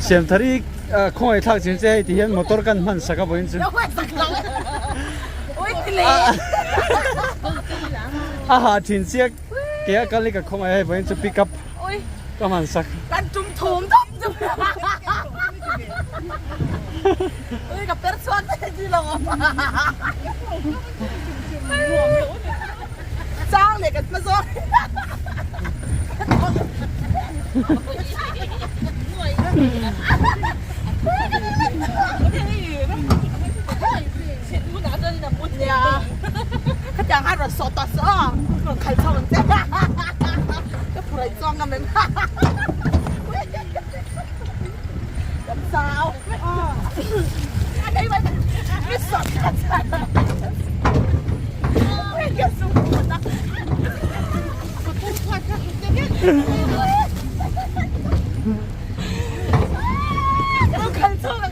xem thấy không ai thắc chuyện gì thì hiện motor kan man saka boin chứ ha chuyện gì cái cái cái không ai boin chứ pick up cái man sak kan trúng thùng thấp chứ ôi gặp person gì lòng sang này cái mà rồi cái chàng hát rồi sọt tọt sọ rồi khai xong rồi chết cái phụ này xong ngâm đến làm sao anh ấy cái sọt thật cái súng đó nó khai xong rồi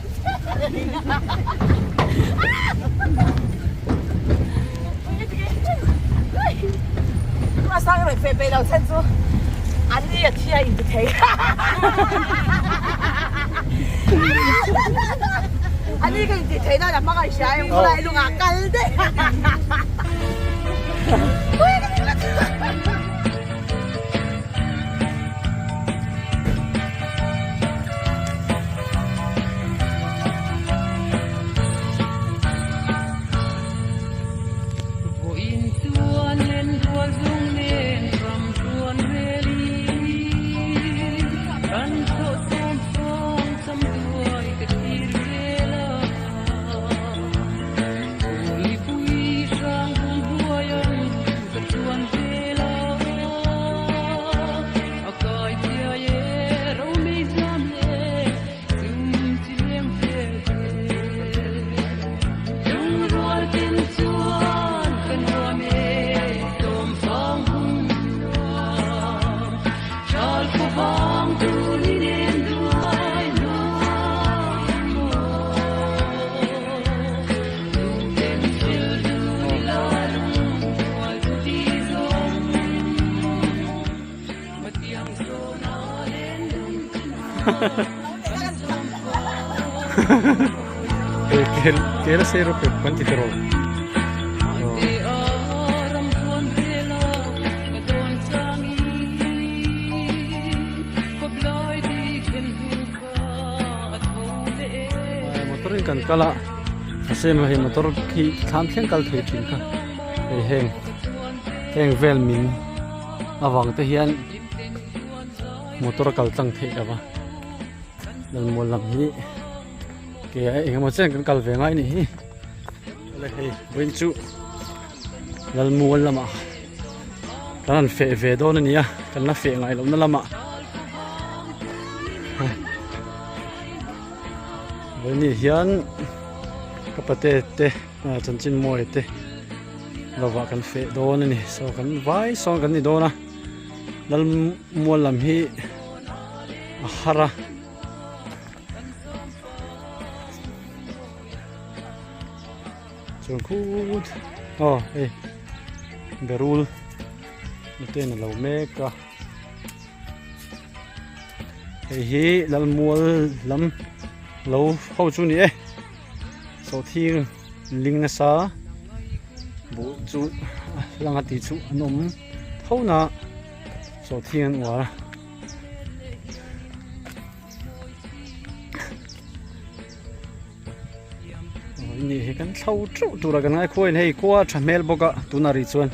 mà sang rồi phê phê đầu chân xuống anh đi ở chia in thấy anh đi cái thấy nó là mắc cái gì em có lại luôn à cay đấy que era cero que cuánto pero motor kan kala ase ma he motor ki tham theng kal thei thin ka heng vel min awang te hian motor kal chang thei awa dan mo lam hi ke ai ma chen kan kal ve ngai ni hi le hei win chu dal mu lama kan fe ve don ni ya kan na fe ngai lo na lama với nị hiền các bát tê chân chín mồi tê là vợ cần phê đô này sau cần vái sau cần đi đô na dal mua làm hi hara chọn cút hey berul tên là lẩu meka hey hi dal mua làm lâu hậu chú nè sau thiên linh na sa bộ chú lang hạt chú anh hậu na sau thiên quáนี่กันเท่าจุดตัวกันง่ายคุยให้กว่าทำเมลบอกอะตัวนาริชวน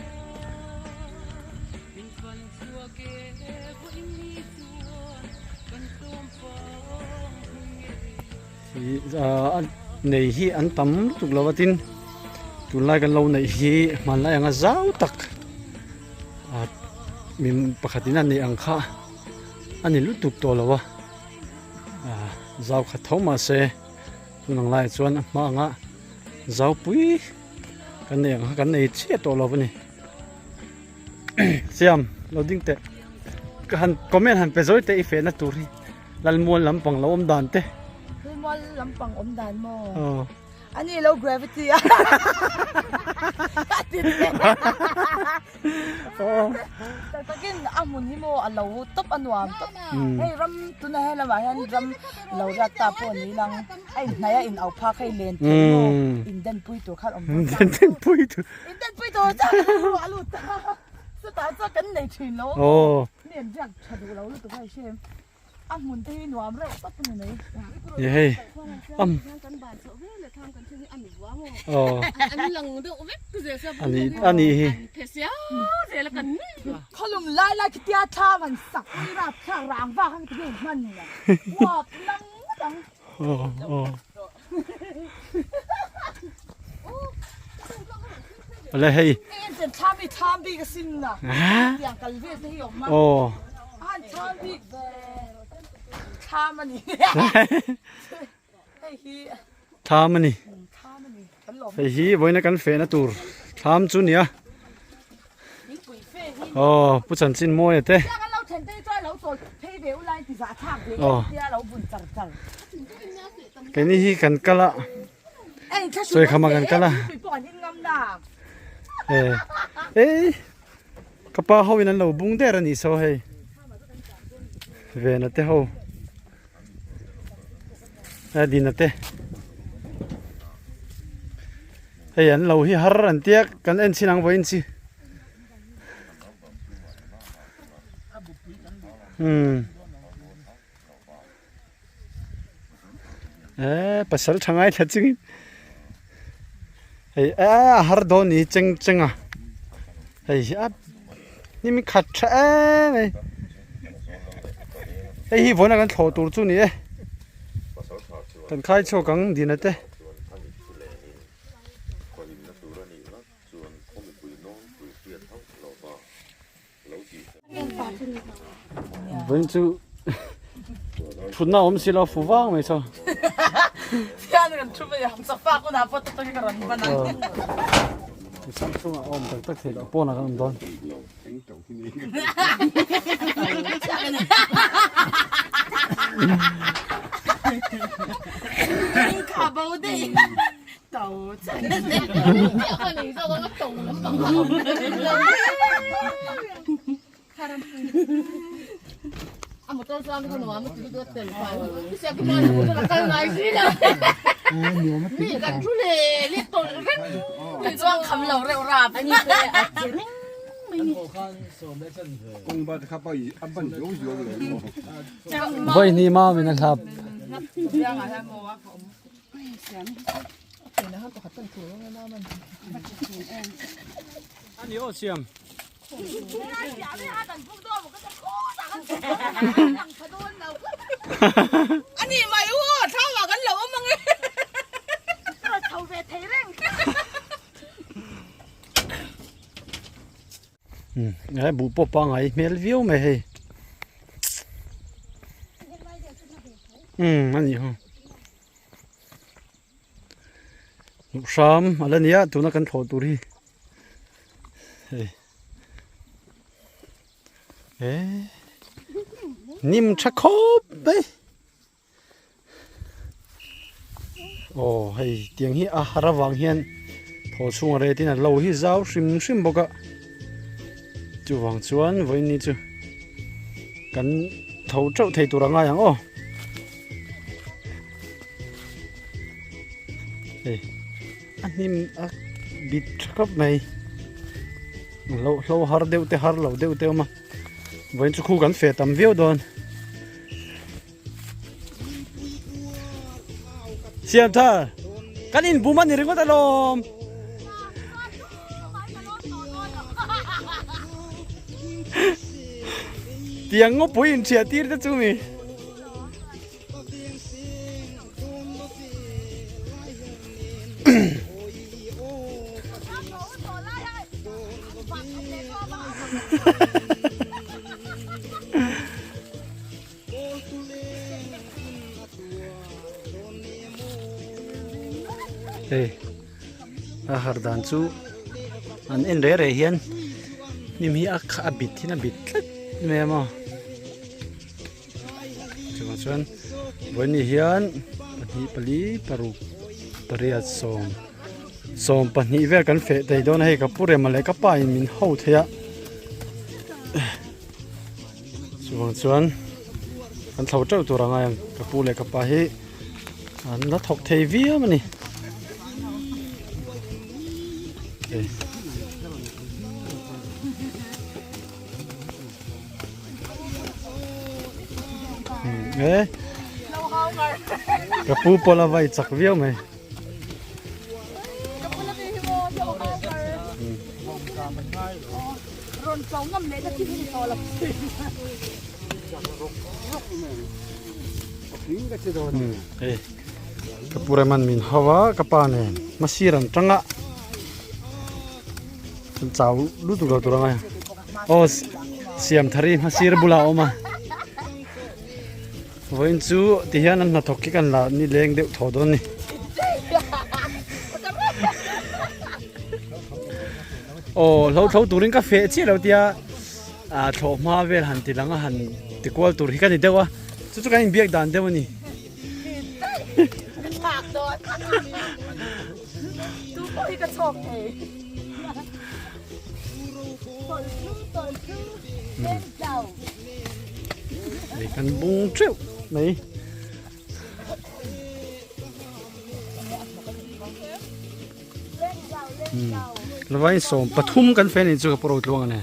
ในที่อันตั้มตุกลาวตินตุลากันเราในที่มันอะไรอย่างเจ้าตักมีปกตินั่นในอังคาอันนี้รู้ตุกตัวแล้ววะเจ้าขัดเท้ามาเสตุนังไล่ชวนมาอ่ะเจ้าปุ้ยกันเนี่ยกันในเชี่ยตัวเราปะนี่เสียมเราดิ้งเตะกันคอมเมนต์หันไปซอยเตะอีเฟนนะตัวนี้ลัลมวนลำปังเราอมดานเตะคือมอลลำปังอมดานมอ อันนี้ low gravity อ่ะติดเลยแต่ตะกี้อ่ะมุนนี่โมอ่ะเราตบอันวามตบไอ้รำตัวนั้นให้ละมาให้รำเรารักตาปนนี้ลังไอ้นายอินเอาผ้าให้เลนเทโมอินเดนปุยตัวข้าอมอินเดนปุยตัวจ้าลูกตาสุดท้ายจะกันในถิ่นแล้วเนี่ยอยากชดูเราลูกตัวใครเชื่ออ่ะมุนที่หนูอ่ะเราตบตัวไหนเฮ้ยอ๋ออันนี้เขาลุมไล่คิดยาชามันสักนี่รับชารางว่าข้างที่มันเนี่ยว่าลังโอ้อะไรเฮ้ยจะทำไม่ทำบีก็สิ้นนะอย่างกันเวทที่ออกมาทำบีทำมันนี่ทำมันนี่ไอ้ฮีไว้ในกันเฟนะตูร์ทำจุนเนี่ยอ๋อผู้ชันจินมวยเต้อ๋อเป็นนี่ฮีกันกันละสวยขมากันกันละเอ้กระเป๋าเขาวันนั้นเราบุ้งเดรันนี่โซ่ให้เวนัตเต้เขาดีนัตเต้เฮ้ยอันเราฮีฮารันเตียกันเอ็นชินังไว้อินซีภาษาทางไงทัดจริงเฮ้ยฮาร์ดอนนี่จังอ่ะเฮ้ยนี่มีขัดแช่ไหมเฮ้ยวันนั้นกันโถตูจุนี่กันขายโชกังดีนะเต้วันจูทุนน่าอมสิลาฟูว่างไหมจ๊ะที่อันนั้นชุบไปยังสักฟ้าก็น่าปวดตัวกันรันบ้านนั้นซัมซุงอมตักเสร็จแล้วป้อนอะไรกันดอนขาเบาดิเต่าจัง你说我懂了啊，我到时候那个娃们这个等快，你想干嘛？我这干哪去了？你干出来，你懂人？你装看老了啦，你这啊，公巴他把一安班有了。ไว้นี่มาไม่นะครับอันนี้โอเชียมอันนี้ไม่รู้ถ้าว่ากันเหรอมึงเท่าเวทเร่งไอ้บุปผาไงเมลวิวไหมเฮ้ยอันนี้ฮะลูกสามอะไรเนี่ยตัวนักกันโถตุรีนิ่มชักคบไปโอ้ให้เตียงฮีอาหารวางเฮียนพอช่วงอะไรที่นั่นเราฮีเจ้าชิมบกะจู่วางชวนไว้นี่จู่กันเท่าเจ้าเทตัวง่ายอย่างโอ้อันนี้บิดครับไหมเราหาเดียวเตะหาเราเดียวเตะมาวันจะคู่กันเฟตามวิวโดนเสียมท่ากันอินบูมันนี่เรื่องว่าตลมเตียงงบปุยอินเชียตีร์จะจูมีเฮ้ยอาหารด่านซูอันเอ็นเร่เฮียนนี่มีอาบิดที่น่าบิดแม่มาจังหวะชวนวันนี้เฮียนปลีปารุ pariat som pani vel kan fe dei don hei ka pure male ka pa in min ho thea chuan kan thau trau tu ranga yang ka pule ka pa hi an na thok thei vi mani ka pu pola vai chak viau mai ron pau ngam le ka ti ni to la ka pure man min hawa ka pa ne masiran tanga chau lu tu lo tu ranga o siam thari masir bula oma voin chu ti hian an na thok ki kan la ni leng deuh tho don ni o lo tho turin ka fe chi lo tia a tho ma vel han ti langa han ti kwal tur hi kan ni dewa chu chu kan biak dan dewa ni tak do tu ko hi ka chok e tol chu len dau để cần bung triệu này là vậy số pathum cần phải nên cho cái product luôn này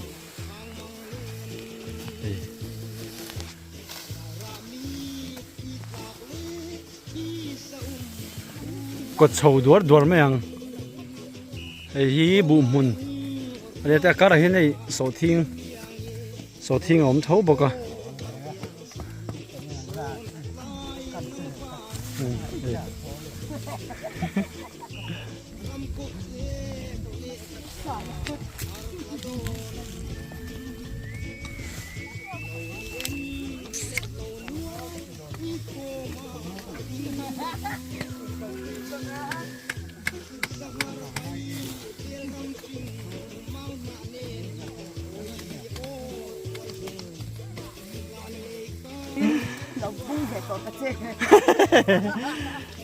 có sầu đuổi mấy anh hi bùm mун đây ta cả hiện nay số thiên ổn thấu bọc à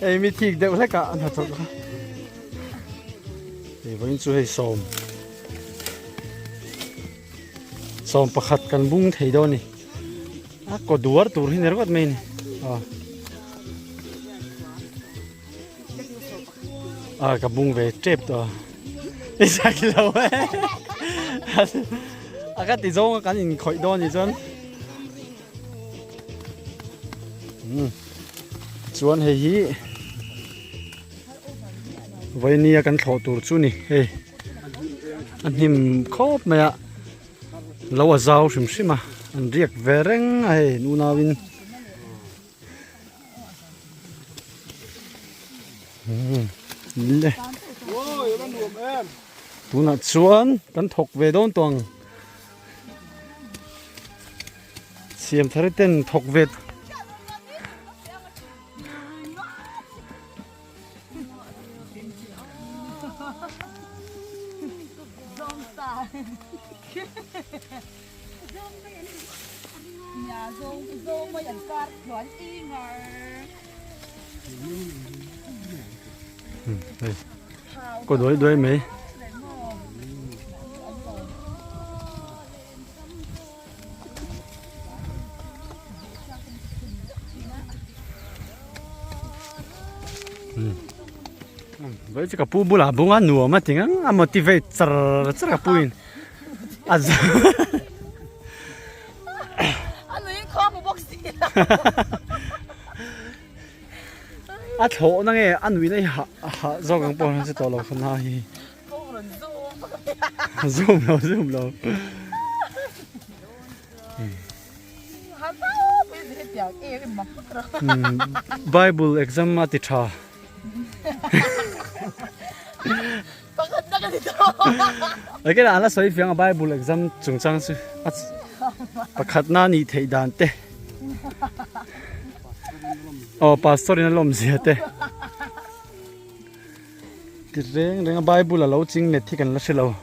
ê mi thiệt đều lấy cả anh thật thì vẫn chưa hay xôm pakhat kan bung thei do ni a ko duar tur hin ergot main ka bung ve trep to isa kilo aka ti zong kan in khoi do ni chon chuan hei hi vainia kan thlo tur chu ni he an him khop maya lo azau shim shima an riak vereng ai nu nawin le tuna chuan kan thok ve don tong siam thariten thok ve nhà dông mới ăn cát đoán y ngờ có đuổi mấy với cái pu bu là bunga nua mà tiếng anh motivate char cái puin anh ấy khó một box à thổ nó nghe anh ấy này hạ do cái bọn nó sẽ tao lâu không hay zoom lâu Bible exam mà thì cha cái là anh là soi phiền Bible exam trung trang sư pakhat na ni thei dan te pastor in lom zia te ti reng Bible la lo ching net thi kan la shelo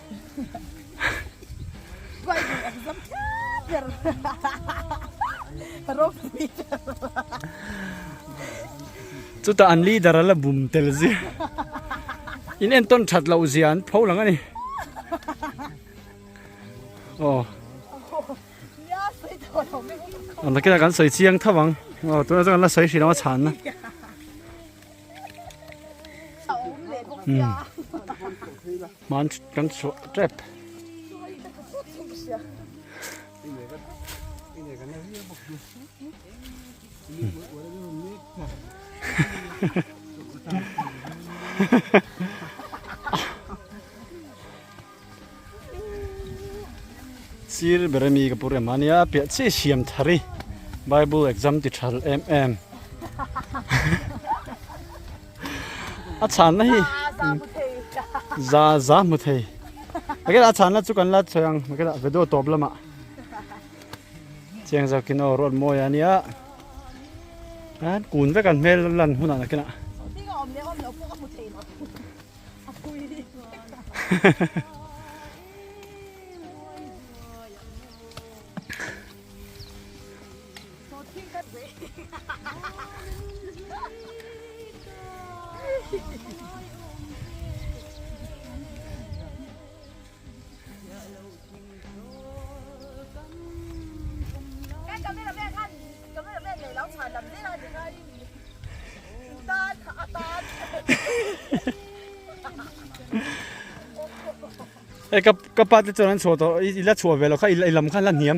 chu ta an leader la bum tel zi in en ton that lo zian phau lang ani oh ya sei to lo me on na kina kan soi chiang thawang oh to na la soi shi na chan na man kan so trap sir berami kapur mania pia che siam thari bible exam ti thal a chan na hi za mu thei cái đã chán là chú cần là choang cái đã về đồ top lắm ạ chiang ra kino road môi anh nhá anh cuốn với cần mel lần hôm nào cái nàoไอ้กับป้าจะจนั้นชัวตัวอีละชัวเวลาเขาอีลำขั้นละเนียม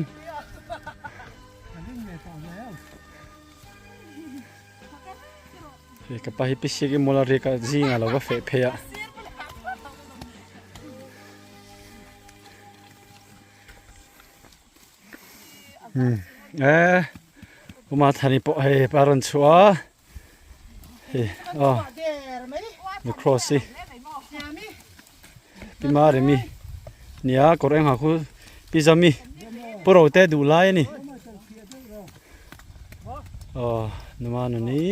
ไอ้กับป้าฮิปปี้ก็มูลเรียกจีงอะไรก็เฟะเพียผมมาทานี่ปะให้ปารันชัวอ๋อมีครอสซี่พี่มาเรมีเนี่ยก็เรื่องหาคู่พี่จะมีโปรเตดูไลนี่อ๋อนู่นมาหนี่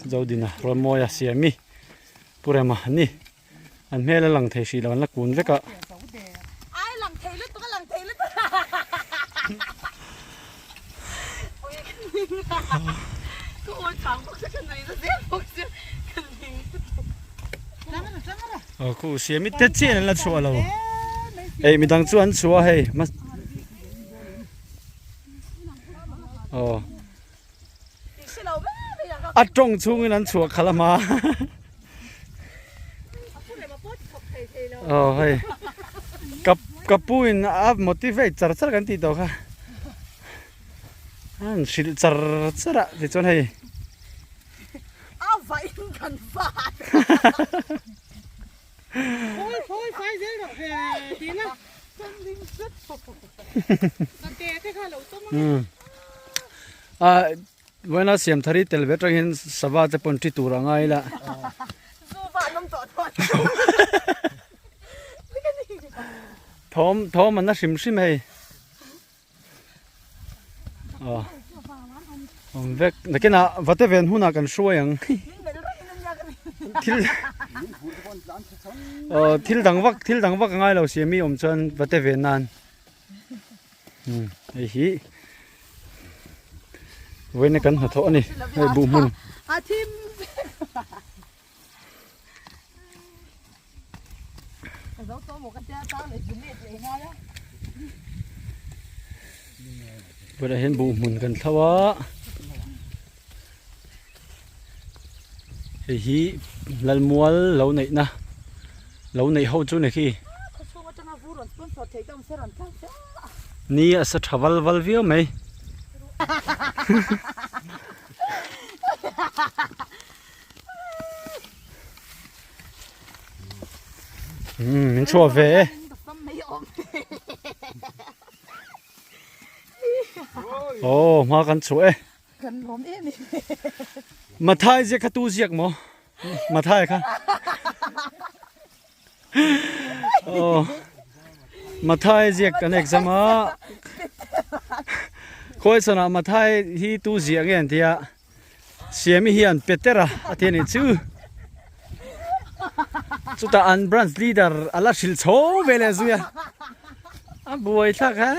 เจ้าดินะรอนมอยเสียมีปุเรมานี่อันเมื่อหลังเทชีแล้วนักกุนเวกะไอ้หลังเทลึกตัวหลังเทลึกก็โอนถามพวกฉันกันหน่อยสิพวกฉันกันหนึ่ง哦，酷，些咪得钱了错了，哎，咪当转错嘿，嘛，哦，啊，中出个人错卡了嘛，哦嘿，กับปุ้ยนะอัพ motivate จัดจัดกันตีต่อค่ะอันสิจัดจัดอะที่จวนให้ไฟกันฟาดโอ้ยไฟเยอะหรอดีนะจนดิ้งสุดมันเตะที่ข้าเราต้องวันนั้นเสียมทารีเตลเวทเห็นสบายจะปนที่ตัวร่างไงล่ะสู้บ้านน้องต่อทอดทอมมันน่าชิมชิมให้อ๋อเวกนักน่ะวัดเวนหุ่นกันช่วยยังทิลดังวักง่ายเราเสียมีจนวัดเวนนานไอ้ฮีเว้นกันหัวโถนี่ไอ้บุมุนอาทิมเราตัวหมูกันเจ้าตาเลยจุ่มเล็ดเลยง่ายแล้วเวลาเห็นบุมุนกันทว่าไอ้ฮีลัลมัวเหลาไหนนะเหลาไหนเขาจุนไอ้ขี้นี่สัตว์วัลวิวไหมมันชัวเวโอ้มากันสวยกันผมเองนี่มาถ่ายเสียกตูเสียกมั้งมาถ่ายค่ะโอ้มาถ่ายเสียกกันเอกซ์มาคอยสนะมาถ่ายที่ตูเสียกเงี้ยที่เสียมีเฮียนเป็ดเตอร์อะที่นี่ชื่อสุดท้ายอันบรันส์ลีดเดอร์อะไรชิลโชว์เวลาสุยอ่ะบวยทักฮะ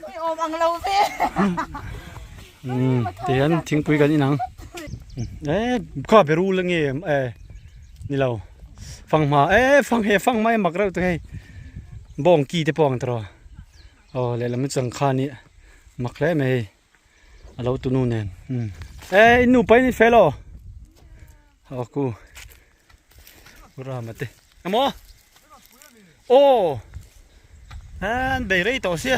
ไม่อมอังเราเซ่เดี๋ยวทิ้งปุยกันนี่นัง ข้าไปรู้เรื่องเงี้ยนี่เราฟังมาฟังไม่มักเราตัวให้บ้องกี่แต่ปองตรอเลยแล้วมันจังข้านี่มักแล้วไหมเราตัวนู้นเนี่ยหนูไปนี่เฟลล์กูรามาเตะมอโอ้เบรย์ต่อเสีย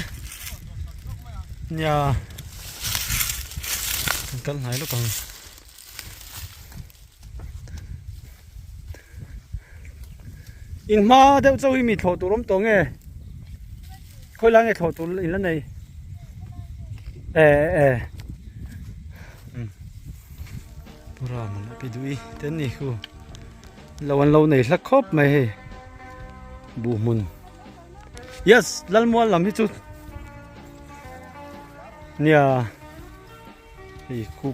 เนี่ยกันไหนลูกกันอินมาเดี๋ยวจะมีถอดตัวล้มตัวไงค่อยล้างไอ้ถอดตัวอินแล้วไงรามันไปดูอีเต้นนี่กูเราในสักครบไหมบูมุน yes ลันมัวลำที่สุดเนี่ย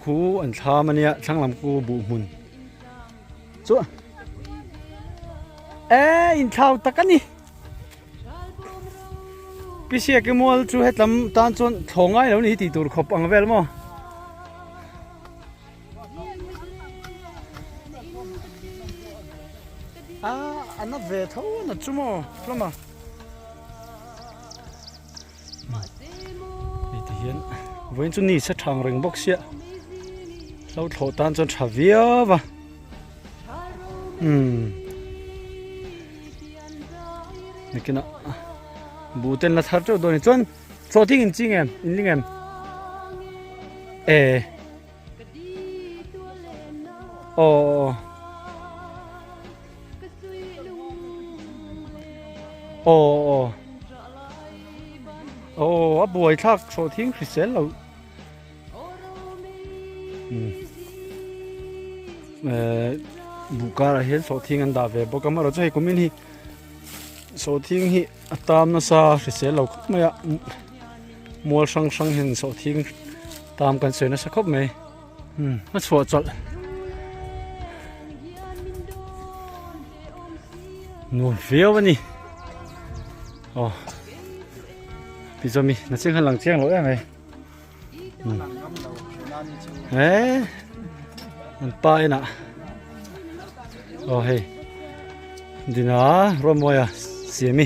คูอันท้ามันเนี่ยช่างลำกูบูมุนชัวอินท้าตะกันนี่พี่เสียกมัวจู่ให้ลำตานจนทองไงแล้วนี่ตีตัวขบอังเวลมั้งอันนั้นเวทเอาหน้าจุ่มพลมานี่ที่เห็นวันจุนี่สักทางเริงบกเสียเราโถตานจนชาเวียบะนี่กินอ่ะบูเต็นละทัดเจ้าโดนจนโซทิ้งจริงอินลิงโอ้บวยทักโซทิ้งคริสเซลเราบุการเห็นโซทิ้งอันดาเวบอกกันมาเราจะให้กุมินฮีโซทิ้งฮีตามนัสซาคริสเซลเราไม่อะมัวช่างเห็นโซทิ้งตามกันเสียนะสักครบไหมมาสวดจัดนู่นเฟี้ยววันนี้พี่จะมีนักเชียงขันหลังเชียงหรอไหมมันไปน่ะเฮ้ยดีนะรวมไว้เสียมี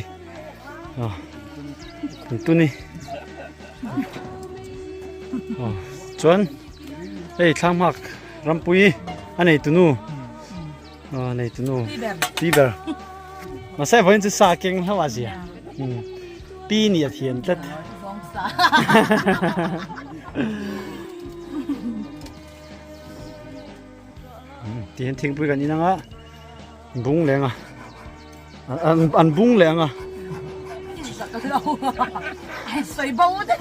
ตัวนี้จวนทำหักรำปุยอันไหนตัวนู้อันไหนตัวนู้ตีเบอร์มาใส่ไว้จะสาเก่งเท่าไหร่สิปีนี้เทียนจัดเทียนทิ้งไปกันนี่นะบุ้งแรงอันบุ้งแรงใส่บ้าได้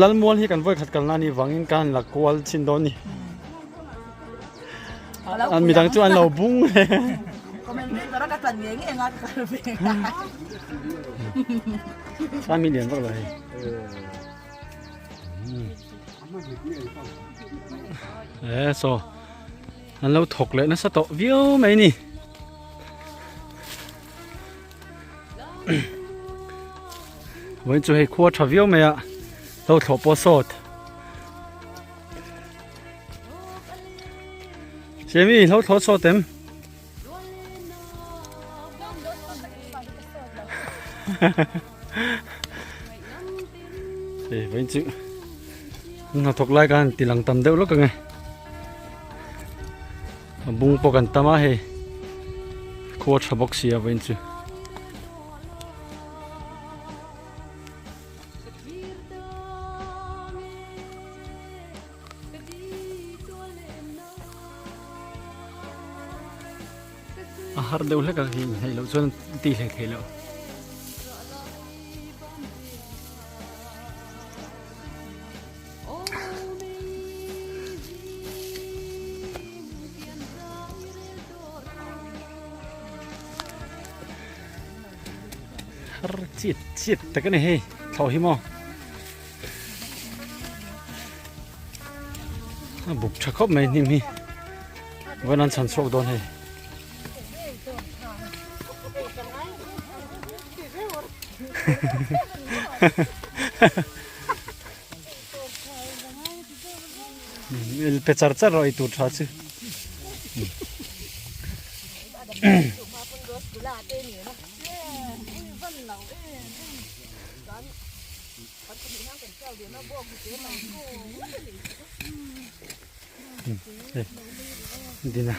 ลัลมวลที่กันไว้ขัดกันนี่วังอินกันหลักกวลชินโดนี่อันมีดังจวนเราบุ้งเลย3 million berapa lah? So, kalau thok le, nasa to view mai ni. When tu hai quarter view mai ya, lau thok posot. Semi lau thok sotem. Vậy chứ nó thuộc lạiกันตีหลังตำเดียวแล้วกันไงบุ้งปกันตามาให้โคตรฉบับเสียvậy chứอาหารเดียวแล้วกันให้เราชวนตีให้เราจิตแต่ก็เนี่ยเฮ้ยเขาหิมอบุกชักคบไหมนี่มีวันนั้นฉันโชคโดนให้ pe char char roi tu tha chu dina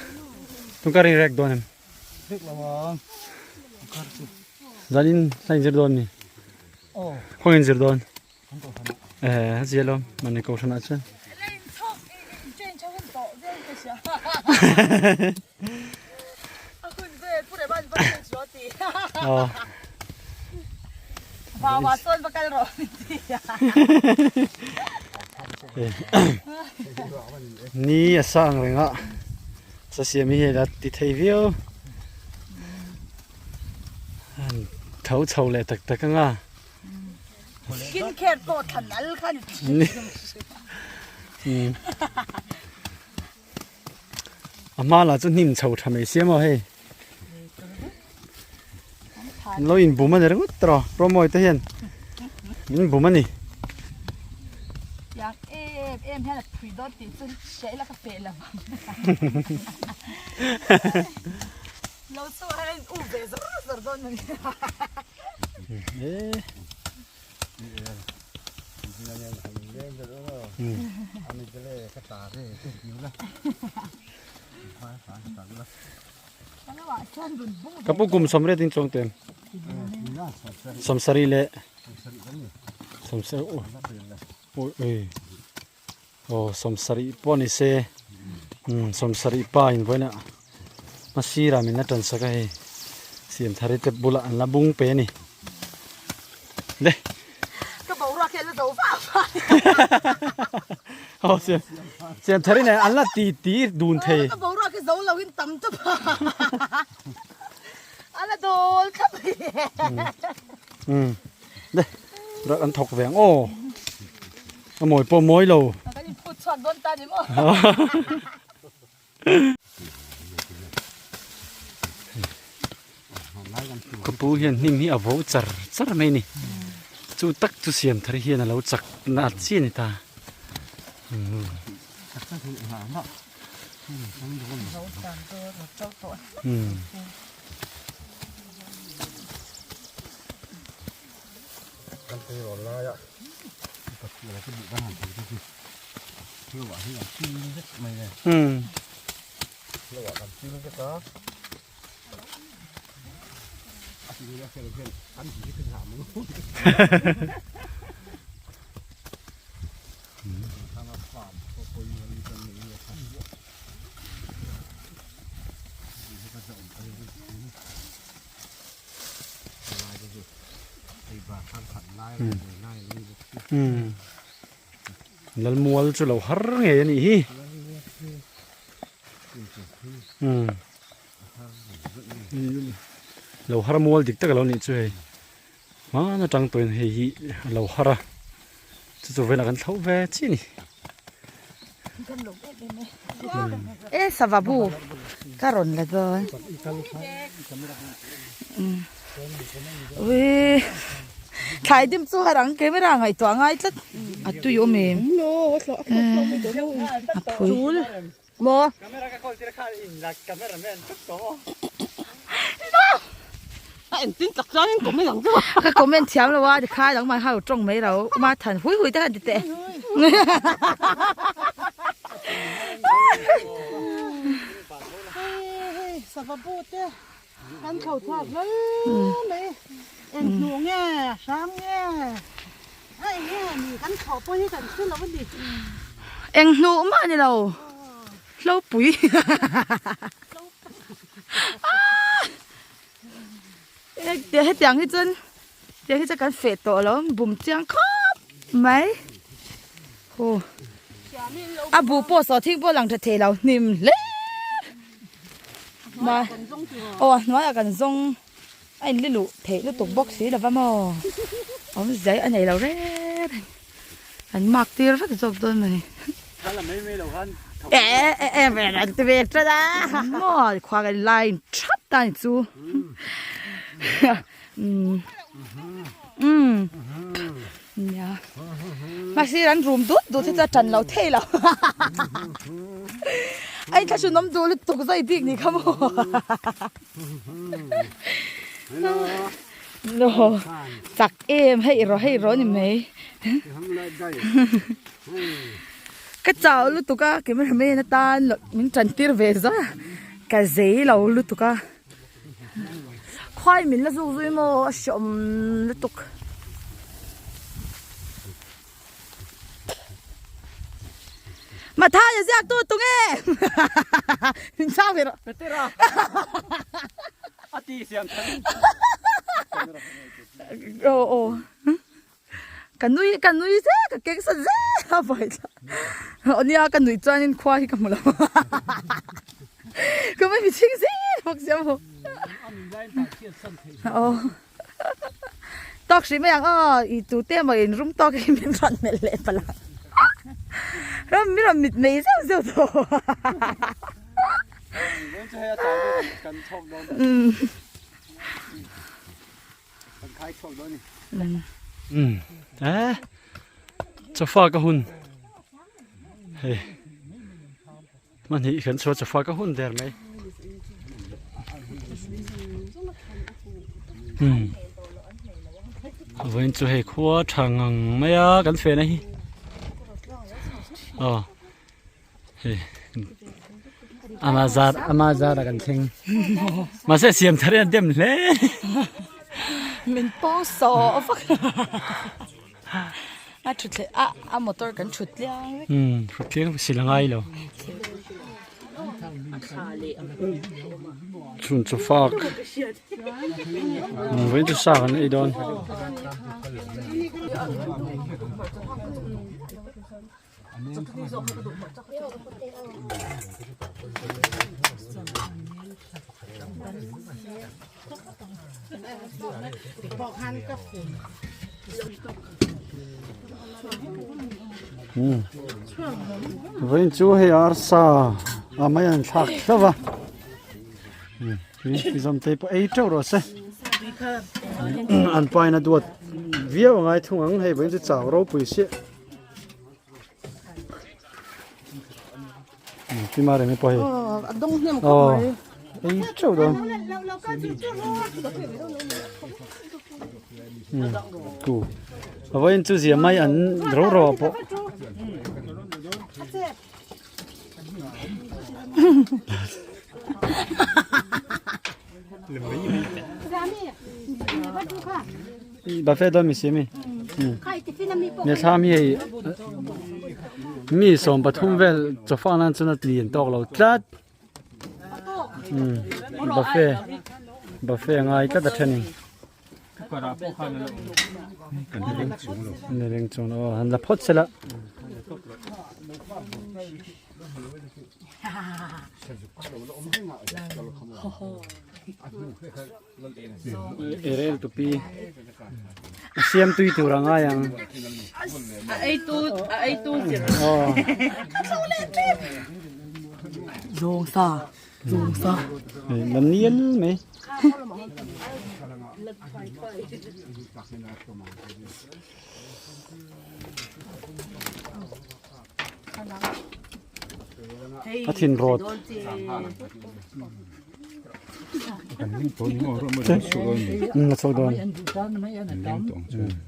tung kari rek don em Thích là mà. zanin sain zir don ni Ồ, khoin zir don không có thằng. zielo mane ko thana chen oh Bawa son bakal ro. ni asang renga sa siam hi la ti thei vio an thau chau le tak tak nga Skin care to thanal khan. ama la chu nim chau thamei siam he lo in buma der ngut tro promoi te hian min buma ni Yang em hay là pre dot thì chân sẽ là cà phê là. Lâu sau hay về rất don này. kapukum somre tin chong tem somsari le somsari oi oh somsari poni se somsari pa in boina masira min na tan saka he siam thare te bula an labung pe ni le Cái bầu ra kia nó dấu vào. oh siam thare ne an la ti dun the Cái bầu ra cái dấu lâu in tắm chấp. Anh là đồ khắp. le ra an thok veng oh mồi po mối lo Cái gì phụt xoắn don ta đi mà. kapu hian nim hi avo char char mai ni chu tak chu siam thar hian alo chak na chi ni ta Căn cây rồi la ạ. Tập là cái bị ban hành thì cái chưa bảo là chi rất mày này. Nó bảo làm chi cái đó. Thì nó sẽ được ăn chỉ cái thảm luôn. Tham gia phạm có coi như là con mình là tham dự. Thì nó rộng cái thì bà tham phận lai lai lên lal mual chu lo har nge ni hi lo har mual dik tak lo ni chu he ma na tang toin he hi lo hara chu ve na kan thau ve chi ni Ê sao vào bu. Cái rồn là rồi. Ui. Thái đêm chú hà răng cái mấy răng ngày toán ngay tất. À tôi yếu mềm. À phối. Mò. Anh tin chắc chắn cũng mấy lần chứ. Cái comment chém là qua thì khai đóng mà hao trong mấy đâu mà thần húi húi tới tệ. Sao mà bút thế? Anh khẩu thoát lắm đấy. Em nuông nghe, sáng nghe. Ai nghe, anh khẩu bao nhiêu lần chứ là vấn đề. Anh nụ mà đi đâu. Lâu bụi. Để hết tiếng hết chân. Để hết cho cái phê tổ lắm. Bùm tiếng khóc. Mấy. Ồ. À bù bố sở thích bố lăng thật thế nào. Nìm lê. Mà. Ồ, nói là cần rong. Anh lấy lụ thế nó tục bốc xí là vào mò. Ông giấy anh này là rét. Anh mặc tiêu rất là dọc tôi mà này. Em về là tôi về cho ra. Mò khoa cái line chắp tay chú. Dạ. มาสิรันรูมดูที่จะจันเราเท่เราไอ้ถ้าชุนน้ำดูเลยตกใจดิ่งนี่ครับโอ้โหจักเอ็มให้ร้อนนี่ไหมก็เจ้าลูกตุกะกินไม่ทำไม่นาตามินจันทีร์เวซ่ากะเจเราลูกตุกะควายมินละซูซุยโมชมลูกตุกมาท่าอย่าเสียตัวตุงเอ๋มินชอบเหรอเป็นเตระอาตีเสียงฉันโอ้กันนุยเซ่กันเก่งสุดเซ่ไปจ้ะอันนี้กันนุยจ้านี่ควายกันหมดแล้วก็ไม่มีชิงสิพวกเสียมโอ้ตอกสิไม่ยังอีตัวเต้มาเองรุ่มตอกให้มันรันเมล่ปะล่ะแล้วมีเรามิดไม่เสียวตัวจะให้อาจารย์กันชกโดนกันคล้ายชกโดนนี่จะฟ้ากระหุ่นเฮ้ยมันนี่ขันชัวจะฟ้ากระหุ่นเดี๋ยวไหมวันจะให้ขั้วช่างไม่อะกันเฟนนี่เฮ้ยอามาซากันทิ้งมาเสียมทะเลเต็มเลยมันป้องสอฟักชุดเลยมอเตอร์กันชุดเลี้ยงชุดเลี้ยงสิลังไงแล้วชุนจะฟอกเว้นจะสร้างไอ้ดอนบอกหันกับเว้นจูให้อาร์ซ่าไม่ยันชักใช่ปะพี่จำเตปไอ้เจ้ารถเสอันไปนะตัวเวียวไงทุ่งให้เว้นจะจ่าวเราปุ๋ยเสียพี่มาเรื่องไม่ไปดงเนี่ยมันก็ไปไอ้เจ้าดงกูเอาไว้จูเสียไม่อันรอปะบาเฟ่ตัวมีเสียมั้ยเนี่ยถ้ามีสมปฐุมเวลจะฟังนั้นจะนัดเรียนตอกเราจัดบาเฟ่ง่ายก็แต่เท่านี้เนี่ยเรื่องจงอันละพอดเสร็จละเอเรลตุปีเสียมตุยตัวรังอายังไอ้ตูเสียลงซามันเนียนไหมอาทินโรดตัวนี้ออกมาจากสุดเลยสุดเลย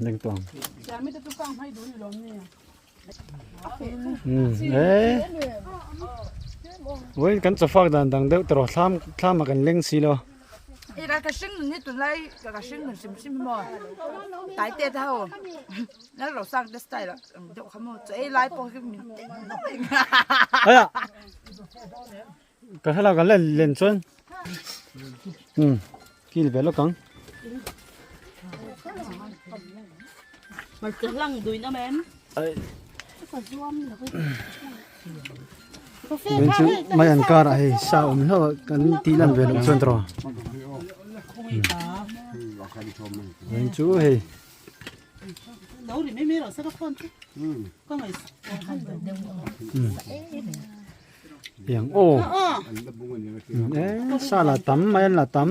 เล่งตวงเว้ยกันจะฟักดังเดี๋ยวตลอดข้ามมากันเล่งสิแล้วไอ้รักกระชิงนี่ตัวไรกระชิงเหมือนซิมบ่ตายเตะเท่าแล้วเราสร้างได้สไตล์ละเดี๋ยวเขาโมจะไอ้ไลฟ์พอขึ้นเฮ้ยก็ให้เรากันเล่นชนกี่เบลล์กังมันจะลังดุยนะแม่เบนจูไม่อันการไอ้สาวมันเขากันตีลันเบลล์ชนตรอเบนจูเฮ้ยเราดิไม่มีหรอกสักคนก็ไม่อย่างโอ้ซาลาตัมไม่ละตัม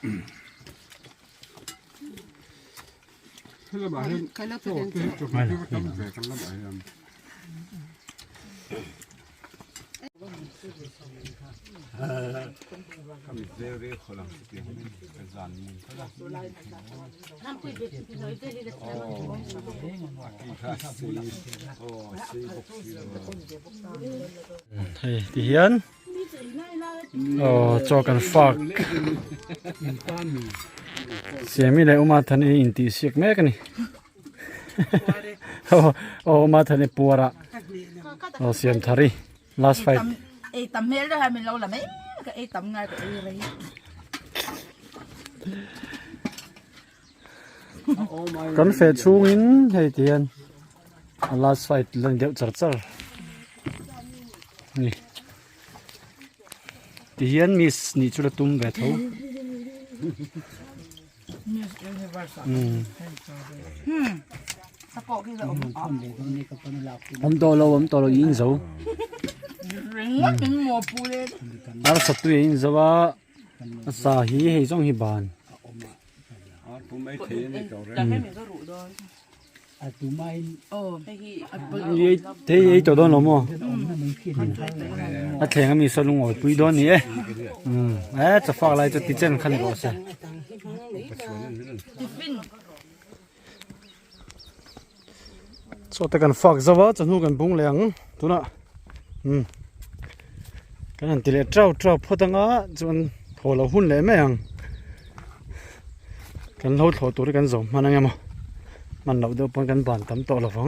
คือละบาทโซ่คือจุดหมายที่ต้องแบกกันละบาทคำเรียกคนละสิ่งเป็นจานนี้ก็ได้น้ำคุยเด็ดเลยได้เลยโอ้กี่คลาสสี่โอ้สี่หกสี่เฮ้ยที่เฮียนจอกันฝากเสียมีอะไรออกมาทันอินตีเสียกแม่กันนี่ออกมาทันปัวระเสียมทารี last fight ไอ้ตำเมลได้ให้มันเราละไหมก็ไอ้ตำไงก็ไอ้ไร กันเฟดชูงินเฮ้ยที่เฮียน last fight เล่นเดียวจัดจัดนี่ที่เฮียนมีนี่จุดตุ้มแบบเขาสปอร์ตที่เราผมโตเรายิงเสาริงว่าเป็นหมอปูเลยอาสัตว์ยิงเสาว่าสาฮีให้จ้องฮิบานผมไม่เทนี่ก็เรื่อง จะให้เหมือนก็รู้ด้วยโอ้ยี่เที่ยตัวโดนหรอมั้งถ้าแทงก็มีสลุงอ๋อยปุยโดนนี่จะฝากอะไรจะติดเจนขันก็ใช่ส่วนแต่กันฝากจะว่าจะนู่กันบุ้งเหลียงตัวน่ะกันนั่นติเลเจ้าพอตั้งอ่ะจนโหเราหุ่นเลยไหมยังกันเราโถตัวด้วยกันสองมันยังไงมั้งมันเราเดินปนกันบานตำต่อละฟัง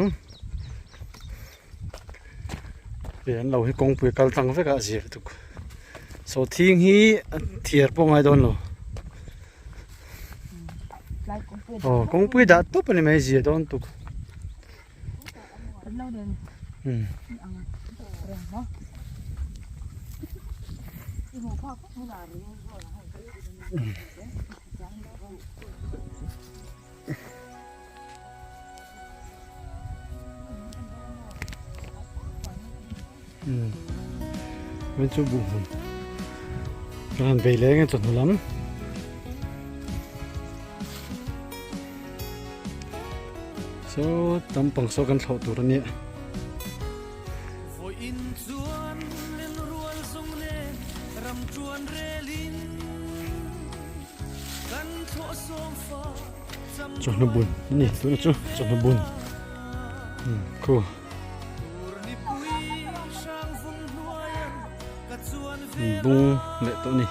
เปลี่ยนเราให้กงปุยกัลตังเฟกะเสียทุกโซทิ้งฮีเทียร์ปงไอโดนโลกงปุยดัดตุ๊บนี่ไม่เสียโดนทุกมันจะบุญการไปเลี้ยงจนหัวล้ำโซ่ตำปังโซ่กันเท่าตัวนี้จนบุญนี่ตัวนี้จนบุญcoolบุ้งเละตัวนี้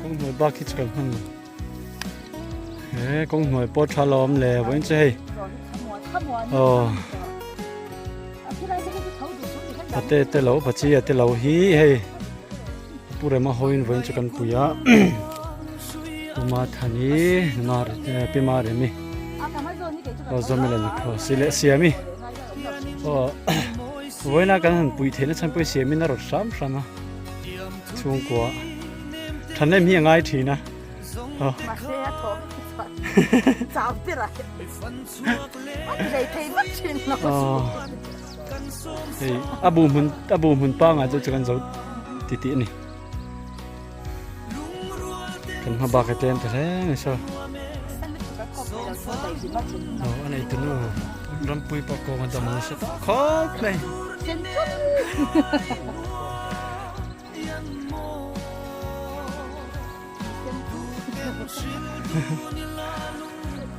กงหน่วยบ้าคิดกันมันกงหน่วยปอดชาลอมแหล่ไว้ใช่ te lo pachi te lo hi hei pure ma hoin voin chukan puya uma thani mar pe mare mi o zomela ni kho sile siami o voina kan han pui thena chan pui siami na ro sam sama chung kwa thanne mi ngai thina o mà xe thổ chào biết rồi vậy thấy mất chuyện nó hei abu mun pa nga chu chukan zo ti ti ni kan ha ba ka tem thale so anh này từ lúc làm bùi bạc cô mà tầm sẽ khó này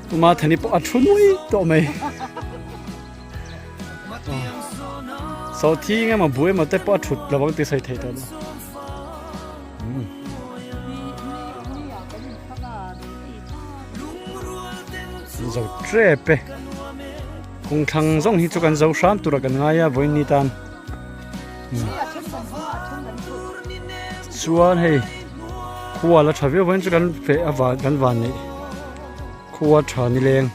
tụi mà thằng này bỏ trốn nuôi tụi mày sau khi nghe mà bùi mà tới bỏ trốn là vẫn tự xây thấy đó dầu tre pe cùng thằng giống hi choกันdầu sam tu raกันngay à với ni tan chuan hei khuwa la thawe với choกันfe awa kan van ni khuwa tha ni leng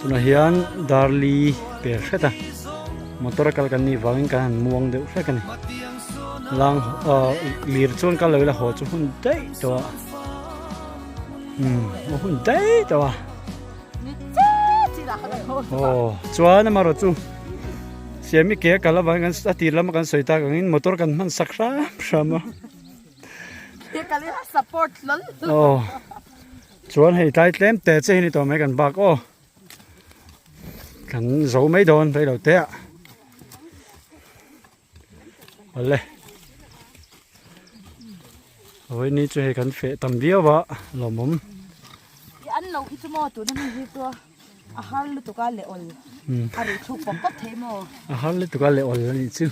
tuna hian darli pe khata motor kal kan ni wangin kan muang deuh hre kan lang lir chuan kal lo la ho chu hun dei to hun dei to chuan mà rồi chú xem cái cái là bạn kan ti lam kan soi ta kan motor kan man sakra sama cái cái này support lắm chuan hei tai tlem te che ni to mai kan bak kan zo mai don vai lo te ale oi ni chu hei kan fe tam bia wa lo mum ăn lâu ít mà tụi nó đi tua har lu tu ka le ol ari thu pop pop the mo har lu tu ka le ol ni chu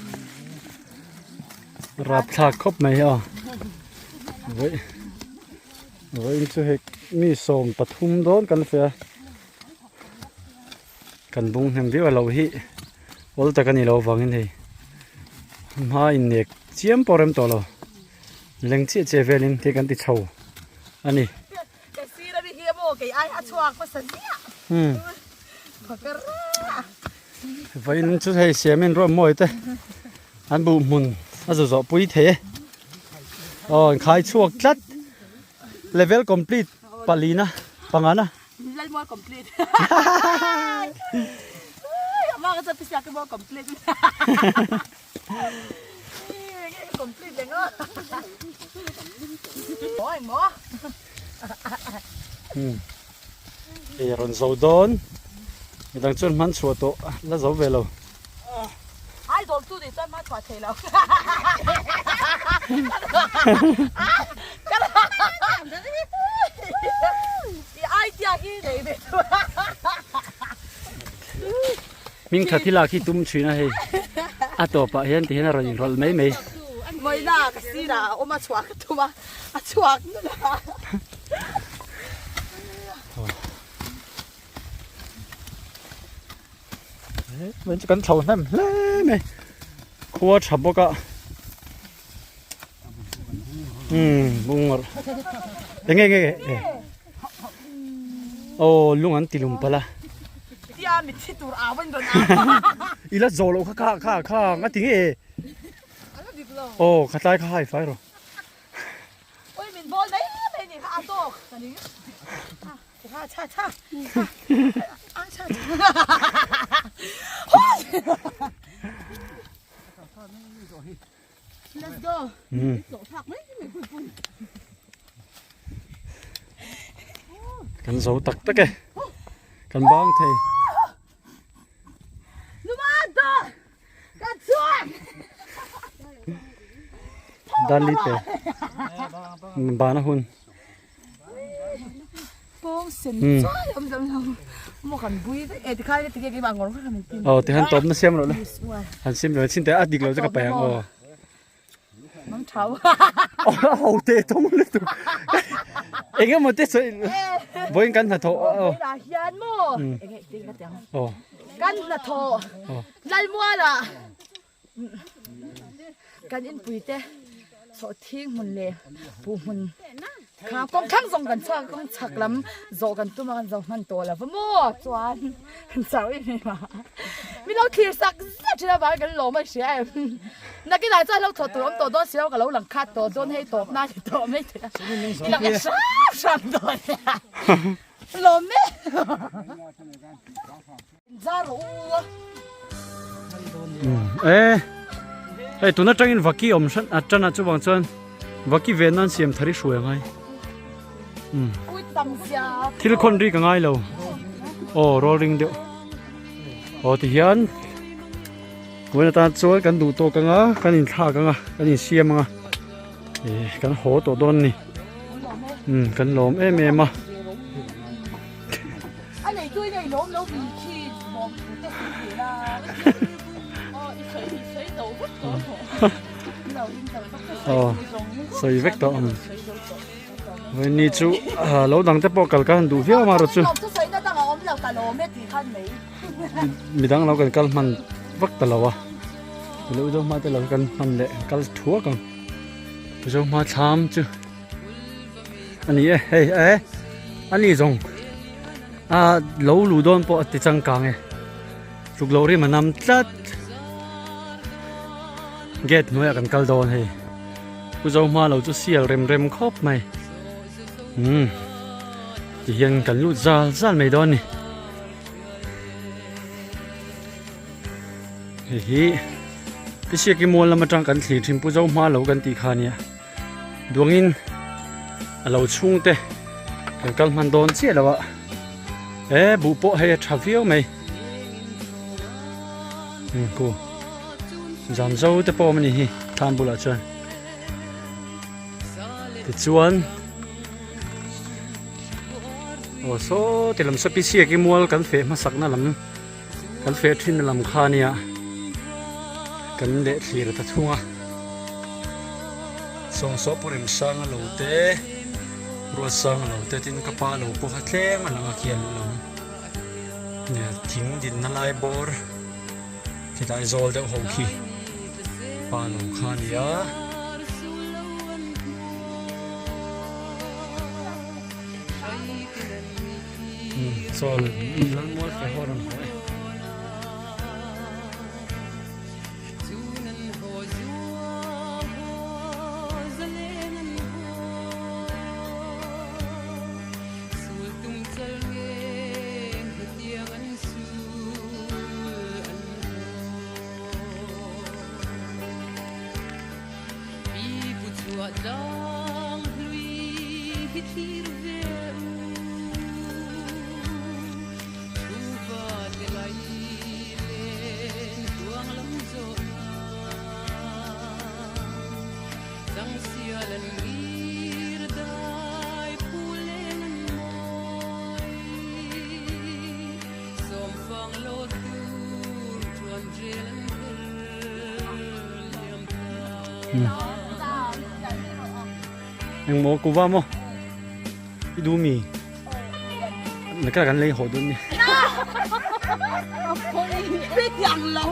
rap tha khop mai ha với chu hek mi som pathum don kan fe kan bung hem vi lo hi ol ta kan ni lo wangin hei ma in nek chiam porem to lo leng chi che velin te kan ti chho ani cái si ra đi hi mo cái ai ha chuak pa sa vậy nên chú thầy xem mình rồi mồi thế anh bù mùn anh rồi bùi thế khai chuộc chất level complete palina pangana level more complete mà cái tập cái more complete complete đấy ngó mỏi mỏ thì rồi dầu đón người ta chuyên mắn sủa tổ là dấu về rồi ai đổ tu thì tôi mắn quả thế nào thì ai tia khi đấy về mình thật thì là khi tum chuyện này tổ bà hiện thì nó rồi rồi mấy mấy mới là cái gì là ôm mà chuột tu mà chuột nữa là mình chỉ cần thầu thêm lẽ mày khua chập bốc ạ bung rồi nghe lung ăn tì lum pala tia mình chỉ tur áo bên rồi ila zolo kha ngắt tiếng e khát tai khai phải rồi ôi mình vô đấy mình nhìn khá to cái này cha let's go cần dấu tắc tắc kìa cần băng thầy đan lít kìa bà nó hun bông xin lắm một con bùi đấy thì khai thì cái bằng ngón rất là mình tin thì hắn tóm nó xem rồi đấy hắn xem rồi xin tới ăn đi rồi cho các bạn mắm cháo hậu tệ tóm lên tụ anh em một tết rồi với anh căn thật thọ là hiền mò cái tiếng căn là thọ lại mua là กันอินปุยเต้สอทิ้งมันเลยปูมันข้ากองทั้งสองกันชักกองชักลำโจกันตัวมันโจมันตัวแล้วมั่วจวนสาวอีนี่มามีเราขี่สักจะได้บ้านกันหล่อไม่เสียนักกีฬาใจเราถอดตัวตัวตัวเสียวกับเราหลังคาตัวโดนให้ตบหน้าตัวไม่ถึงมีเราก็ซ้ำตัวเนี่ยหล่อไหมจ้ารู้เอ้ตัวนั้นจังอินวักกี้อมฉันอาจารย์อาจจะวางจนวักกี้เวียนนั่นเสียมทาริช่วยไงที่ละคนรีกันไงเราโอ้รอริงเดียวโอ้ที่ยันวันนั้นช่วยกันดูตัวกันอ่ะกันอินท่ากันอ่ะกันอินเสียมอ่ะกันโหตัวโดนนี่กันหลอมเมมาอันไหนด้วยในล้มแล้วมีขี้มองจะสีละ所以 vectorวันนี้จูเราดังแต่ปอกกันดูเพี้ยมารู้จูมีดังเรากันกันมันวักตลอดเราจะมาแต่เรากันมันเละกันทั่วกันเราจะมาทำจูอันนี้อันนี้จงเราลูดอนปอติจังกังลูกเราเรียมันนำจัดเกตน้อยกันกัลโดนให้กูจะมาเราจะเสียเร็มครบไหมยังกันรู้จัลไม่โดนนี่เฮ้ยพี่เสียกี่โมงแล้วมาจังกันสีทิมกูจะมาเรากันตีขานี่ดวงอินเราชุ่งเตะกันมันโดนเสียแล้ววะบุปผาให้ทราฟิลไหมกูจำเจ้าแต่พอมันนี่ทำบุญละจ้ะติดชวนโอ้โซแต่ลำสปิเซียกี่มัวกันเฟมาสักนั่นลำกันเฟทิ้งนั่นลำคาเนี่ยกันเด็ดสีระทัดทุ่งอ่ะส่งสอบปุ่มสังเราเตะรัวสังเราเตะทิ้งกระเป๋าเราปุ๊บเทมันละเขียนเราเนี่ยทิ้งดินนั่นไล่บอร์ที่ได้โซลเดาหงคีปาลูคานียโซลลังมัวไปหัวรังหอยยังโมกูว่าโมดูมีนักการเล่นหัวดุนนี่เป็นอย่างเรา